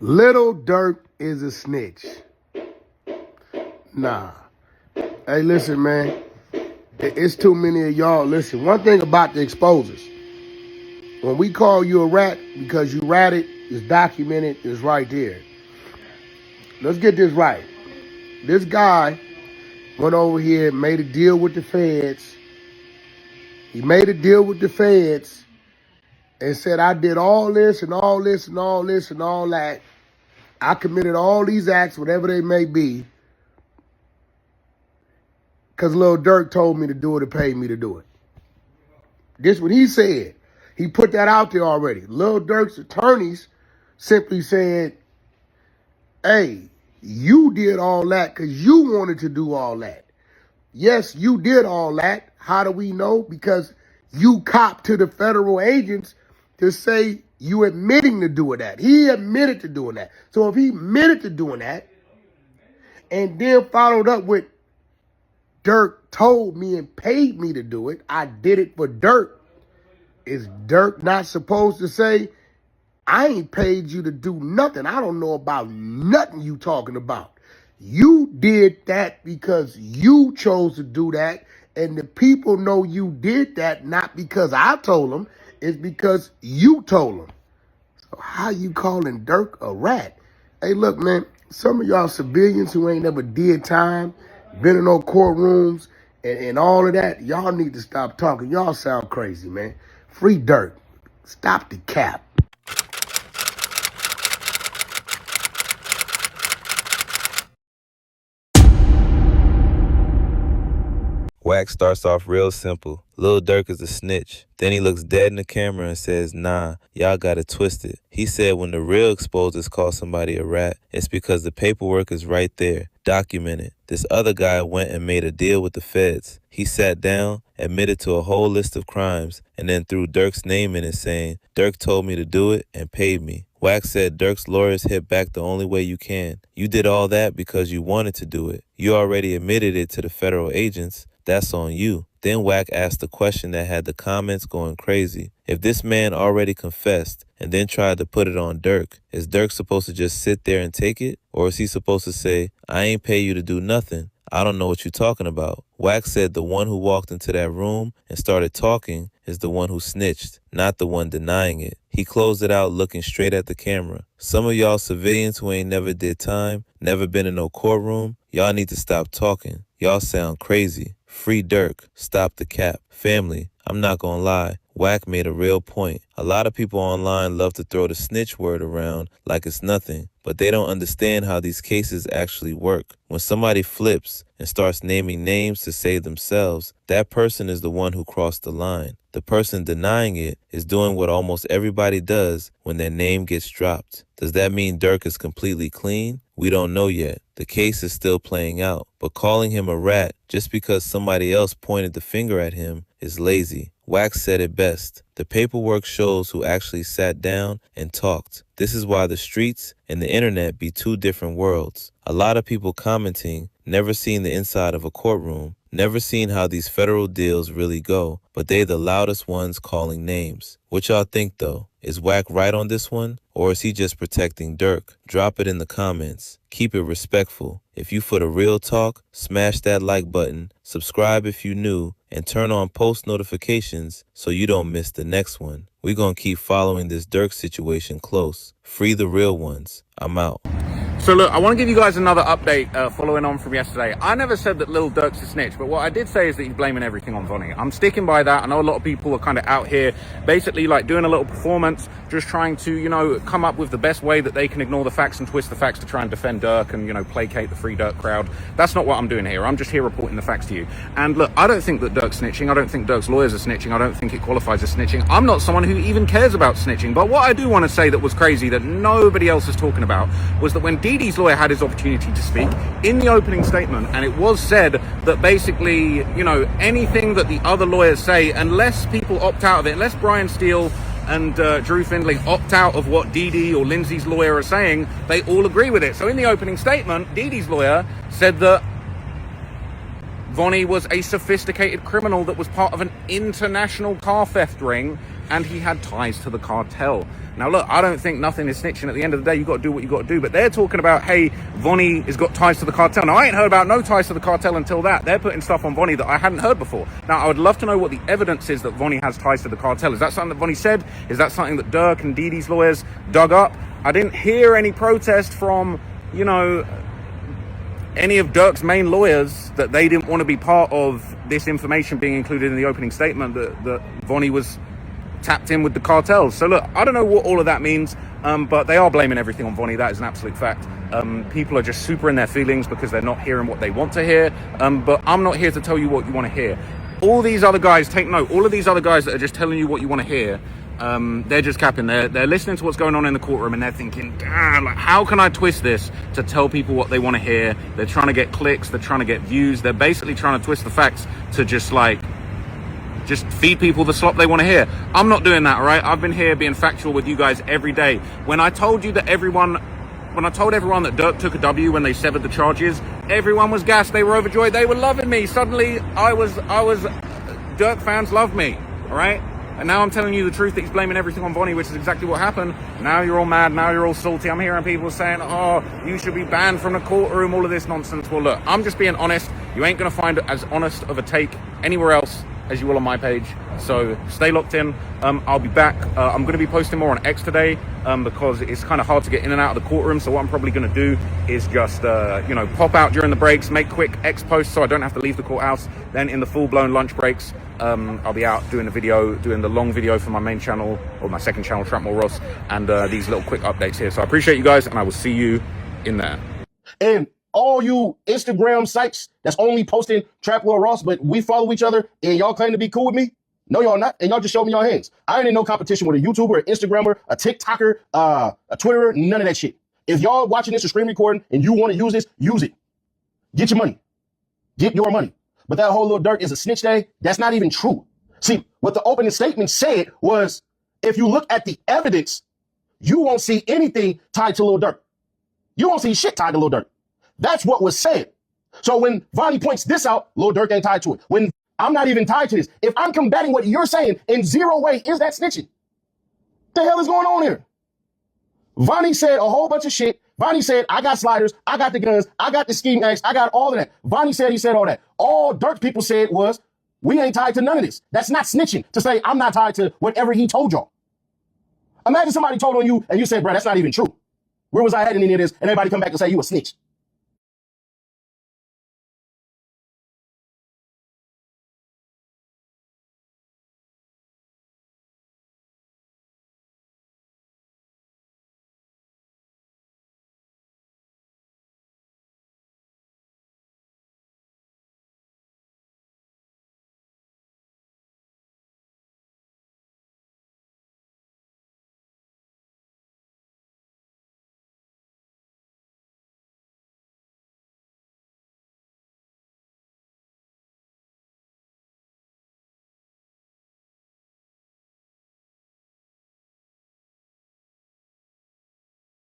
Little Durk is a snitch. Nah. Hey, listen, man. It's too many of y'all. Listen, one thing about the exposers. When we call you a rat because you ratted, it's documented, it's right there. Let's get this right. This guy went over here, made a deal with the feds. He made a deal with the feds and said, I did all this and all this and all this and all that. I committed all these acts, whatever they may be, because Lil Durk told me to do it and paid me to do it. This what he said. He put that out there already. Lil Durk's attorneys simply said, hey, you did all that because you wanted to do all that. Yes, you did all that. How do we know? Because you copped to the federal agents to say you admitting to doing that. He admitted to doing that. So if he admitted to doing that and then followed up with Durk told me and paid me to do it, I did it for Durk. Is Durk not supposed to say, I ain't paid you to do nothing. I don't know about nothing you talking about. You did that because you chose to do that. And the people know you did that not because I told them. It's because you told them. So how you calling Durk a rat? Hey, look, man, some of y'all civilians who ain't never did time, been in no courtrooms and all of that, y'all need to stop talking. Y'all sound crazy, man. Free Durk. Stop the cap. Wack starts off real simple. Lil Durk is a snitch. Then he looks dead in the camera and says, nah, y'all got it twisted. He said when the real exposers call somebody a rat, it's because the paperwork is right there, documented. This other guy went and made a deal with the feds. He sat down, admitted to a whole list of crimes, and then threw Durk's name in it saying, Durk told me to do it and paid me. Wack said Durk's lawyers hit back the only way you can. You did all that because you wanted to do it. You already admitted it to the federal agents. That's on you. Then Wack asked a question that had the comments going crazy. If this man already confessed and then tried to put it on Durk, is Durk supposed to just sit there and take it? Or is he supposed to say, I ain't pay you to do nothing. I don't know what you're talking about. Wack said the one who walked into that room and started talking is the one who snitched, not the one denying it. He closed it out looking straight at the camera. Some of y'all civilians who ain't never did time, never been in no courtroom, y'all need to stop talking. Y'all sound crazy. Free Durk. Stop the cap. Family, I'm not gonna lie. Wack made a real point. A lot of people online love to throw the snitch word around like it's nothing, but they don't understand how these cases actually work. When somebody flips and starts naming names to save themselves, that person is the one who crossed the line. The person denying it is doing what almost everybody does when their name gets dropped. Does that mean Durk is completely clean? We don't know yet. The case is still playing out, but calling him a rat just because somebody else pointed the finger at him is lazy. Wack said it best. The paperwork shows who actually sat down and talked. This is why the streets and the internet be two different worlds. A lot of people commenting, never seen the inside of a courtroom, never seen how these federal deals really go, but they the loudest ones calling names. What y'all think though? Is Wack right on this one? Or is he just protecting Durk? Drop it in the comments. Keep it respectful. If you for the real talk, smash that like button, subscribe if you new, and turn on post notifications so you don't miss the next one. We're gonna keep following this Durk situation close. Free the real ones. I'm out. So look, I want to give you guys another update following on from yesterday. I never said that Lil Durk's a snitch, but what I did say is that he's blaming everything on Vonni. I'm sticking by that. I know a lot of people are kind of out here basically like doing a little performance, just trying to, you know, come up with the best way that they can ignore the facts and twist the facts to try and defend Durk and, you know, placate the Free Durk crowd. That's not what I'm doing here. I'm just here reporting the facts to you. And look, I don't think that Durk's snitching. I don't think Durk's lawyers are snitching. I don't think it qualifies as snitching. I'm not someone who even cares about snitching. But what I do want to say that was crazy that nobody else is talking about was that when Dee Dee's lawyer had his opportunity to speak in the opening statement, and it was said that basically, you know, anything that the other lawyers say, unless people opt out of it, unless Brian Steele and Drew Findlay opt out of what Dee Dee or Lindsay's lawyer are saying, they all agree with it. So in the opening statement, Dee Dee's lawyer said that Vonni was a sophisticated criminal that was part of an international car theft ring, and he had ties to the cartel. Now look, I don't think nothing is snitching. At the end of the day, you got to do what you got to do. But they're talking about, hey, Vonni has got ties to the cartel. Now I ain't heard about no ties to the cartel until that. They're putting stuff on Vonni that I hadn't heard before. Now I would love to know what the evidence is that Vonni has ties to the cartel. Is that something that Vonni said? Is that something that Durk and Didi's lawyers dug up? I didn't hear any protest from, you know, any of Durk's main lawyers that they didn't want to be part of this information being included in the opening statement that Vonni was tapped in with the cartels. So look, I don't know what all of that means, but they are blaming everything on Vonni. That is an absolute fact. People are just super in their feelings because they're not hearing what they want to hear. But I'm not here to tell you what you want to hear. All these other guys, take note, all of these other guys that are just telling you what you want to hear, they're just capping. They're listening to what's going on in the courtroom and they're thinking, like, how can I twist this to tell people what they want to hear? They're trying to get clicks, they're trying to get views, they're basically trying to twist the facts to just feed people the slop they want to hear. I'm not doing that, all right? I've been here being factual with you guys every day. When I told everyone that Durk took a W when they severed the charges, everyone was gassed, they were overjoyed, they were loving me. Suddenly Durk fans love me, all right? And now I'm telling you the truth that he's blaming everything on Vonni, which is exactly what happened. Now you're all mad, now you're all salty. I'm hearing people saying, oh, you should be banned from the courtroom, all of this nonsense. Well, look, I'm just being honest. You ain't gonna find as honest of a take anywhere else as you will on my page. So stay locked in. I'll be back. I'm going to be posting more on X today because it's kind of hard to get in and out of the courtroom. So what I'm probably going to do is just, pop out during the breaks, make quick X posts so I don't have to leave the courthouse. Then in the full-blown lunch breaks, I'll be out doing the long video for my main channel, or my second channel, Trapmore Ross, and these little quick updates here. So I appreciate you guys, and I will see you in there. And all you Instagram sites that's only posting Trap Lord Ross, but we follow each other and y'all claim to be cool with me? No, y'all not. And y'all just show me your hands. I ain't in no competition with a YouTuber, an Instagrammer, a TikToker, a Twitterer, none of that shit. If y'all watching this or screen recording and you want to use this, use it. Get your money. Get your money. But that whole Lil Durk is a snitch day, that's not even true. See, what the opening statement said was, if you look at the evidence, you won't see anything tied to Lil Durk. You won't see shit tied to Lil Durk. That's what was said. So when Vonni points this out, Lil Durk ain't tied to it. When I'm not even tied to this, if I'm combating what you're saying, in zero way is that snitching. The hell is going on here? Vonni said a whole bunch of shit. Vonni said, I got sliders, I got the guns, I got the scheme X, I got all of that. Vonni said he said all that. All Durk people said was, we ain't tied to none of this. That's not snitching to say I'm not tied to whatever he told y'all. Imagine somebody told on you and you said, bro, that's not even true. Where was I at in any of this? And everybody come back and say you a snitch.